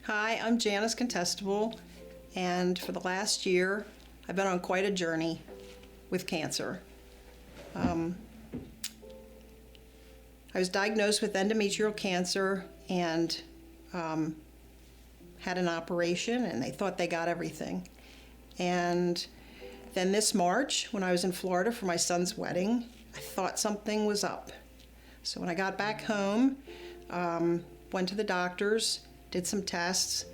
Hi, I'm Janice Contestable, and for the last year, I've been on quite a journey with cancer. I was diagnosed with endometrial cancer and had an operation, and they thought they got everything. And then this March, when I was in Florida for my son's wedding, I thought something was up. So when I got back home, went to the doctors, did some tests,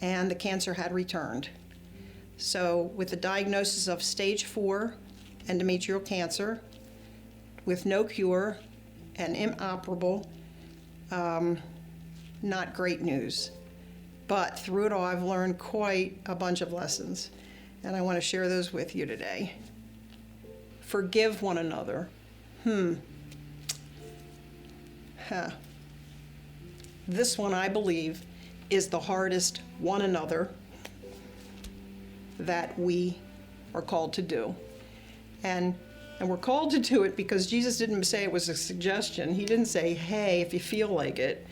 and the cancer had returned. So with the diagnosis of stage 4 endometrial cancer, with no cure and inoperable, not great news. But through it all, I've learned quite a bunch of lessons, and I want to share those with you today. Forgive one another. This one, I believe, is the hardest one another that we are called to do. And we're called to do it because Jesus didn't say it was a suggestion. He didn't say, hey, if you feel like it,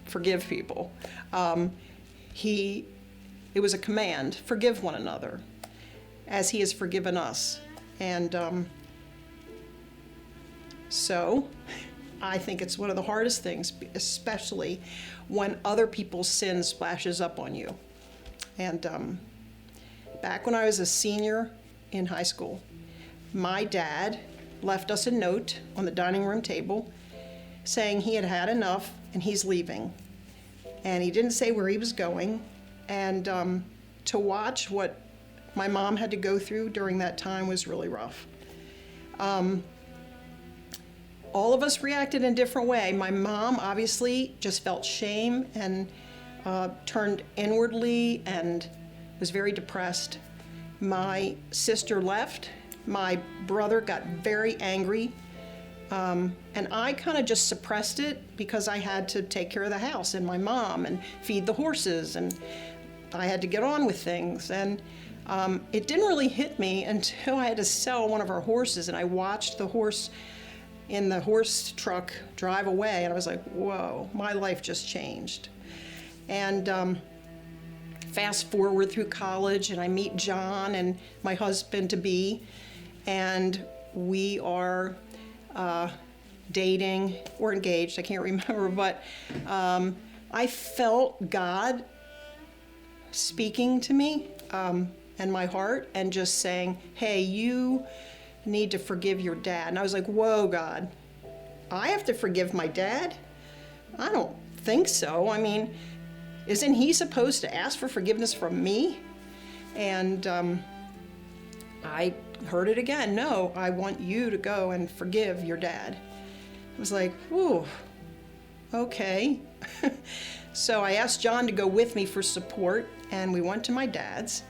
forgive people. It was a command, forgive one another, as he has forgiven us. And so I think it's one of the hardest things, especially when other people's sin splashes up on you. And back when I was a senior in high school, my dad left us a note on the dining room table saying he had had enough and he's leaving. And he didn't say where he was going. And to watch what my mom had to go through during that time was really rough. All of us reacted in a different way. My mom obviously just felt shame and turned inwardly and was very depressed. My sister left. My brother got very angry. And I kind of just suppressed it because I had to take care of the house and my mom and feed the horses, and I had to get on with things. And it didn't really hit me until I had to sell one of our horses, and I watched the horse in the horse truck drive away, and I was like, whoa, my life just changed. And fast forward through college, and I meet John and my husband-to-be, and we are dating or engaged, I can't remember, but I felt God speaking to me and my heart and just saying, hey, you need to forgive your dad. And I was like, whoa, God, I have to forgive my dad? I don't think so. I mean, isn't he supposed to ask for forgiveness from me? And I heard it again. No, I want you to go and forgive your dad. I was like, whew, okay. So I asked John to go with me for support, and we went to my dad's.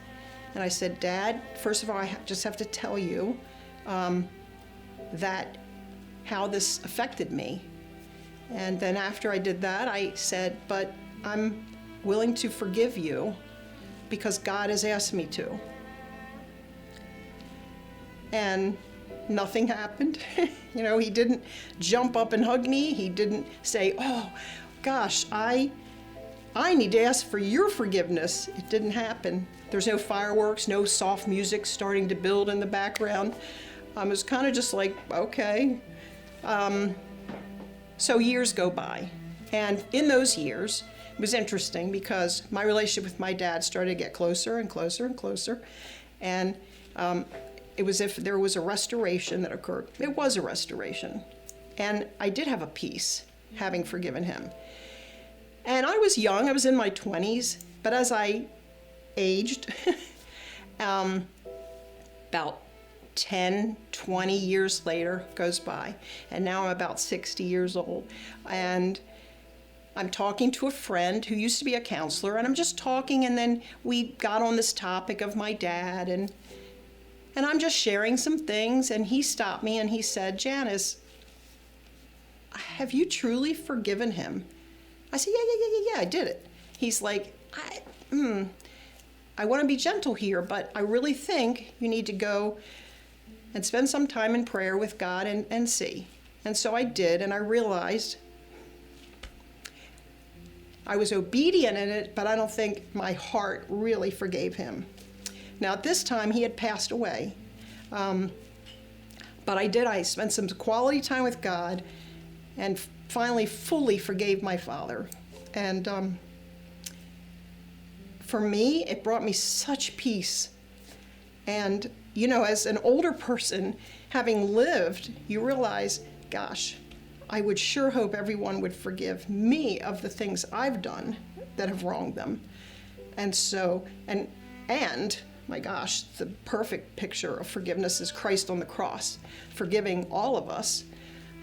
And I said, Dad, first of all, I just have to tell you that how this affected me. And then after I did that, I said, but I'm willing to forgive you because God has asked me to. And nothing happened. You know, he didn't jump up and hug me. He didn't say, oh, gosh, I need to ask for your forgiveness. It didn't happen. There's no fireworks, no soft music starting to build in the background. It was kind of just like, okay. So years go by. And in those years, it was interesting because my relationship with my dad started to get closer and closer and closer. And it was as if there was a restoration that occurred. It was a restoration. And I did have a peace having forgiven him. And I was young, I was in my 20s, but as I aged, about 10, 20 years later goes by, and now I'm about 60 years old. And I'm talking to a friend who used to be a counselor, and I'm just talking, and then we got on this topic of my dad, and I'm just sharing some things, and he stopped me and he said, Janice, have you truly forgiven him? I said, yeah, I did it. He's like, I want to be gentle here, but I really think you need to go and spend some time in prayer with God and see. And so I did, and I realized I was obedient in it, but I don't think my heart really forgave him. Now, at this time, he had passed away. But I spent some quality time with God and finally fully forgave my father. And for me, it brought me such peace. And, you know, as an older person, having lived, you realize, gosh, I would sure hope everyone would forgive me of the things I've done that have wronged them. And so, and my gosh, the perfect picture of forgiveness is Christ on the cross, forgiving all of us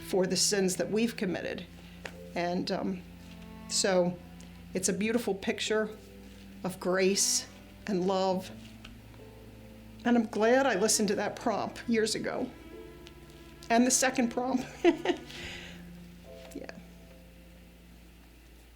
for the sins that we've committed. And so it's a beautiful picture of grace and love. And I'm glad I listened to that prompt years ago. And the second prompt.